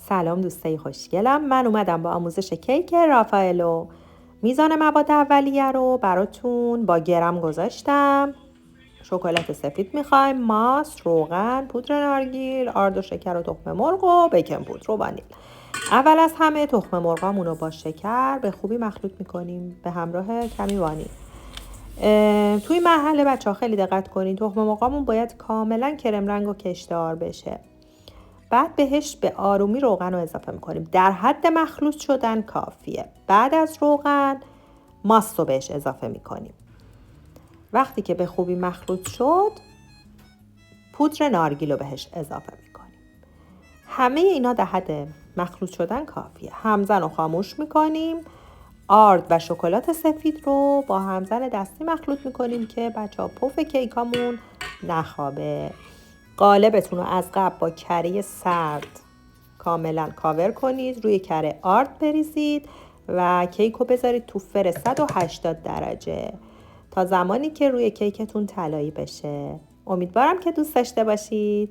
سلام دوستای خوشگلم، من اومدم با آموزش کیک رافائلو. میزان مواد اولیه رو براتون با گرم گذاشتم. شکلات سفید میخوایم، ماست، روغن، پودر نارگیل، آرد و شکر و تخم مرغ و بیکن پودر و وانیل. اول از همه تخم مرغامون رو با شکر به خوبی مخلوط میکنیم به همراه کمی وانیل. توی مرحله بچه‌ها خیلی دقت کنین، تخم مرغامون باید کاملا کرم رنگ و کشدار بشه. بعد بهش به آرومی روغن رو اضافه میکنیم. در حد مخلوط شدن کافیه. بعد از روغن ماست رو بهش اضافه میکنیم. وقتی که به خوبی مخلوط شد پودر نارگیل رو بهش اضافه میکنیم. همه اینا در حد مخلوط شدن کافیه. همزن رو خاموش میکنیم. آرد و شکلات سفید رو با همزن دستی مخلوط میکنیم که بچه ها پف کیکامون نخوابه. قالبتون رو از قبل با کره سرد کاملا کاور کنید. روی کره آرد بریزید و کیک رو بذارید تو فر 180 درجه تا زمانی که روی کیکتون طلایی بشه. امیدوارم که دوست داشته باشید.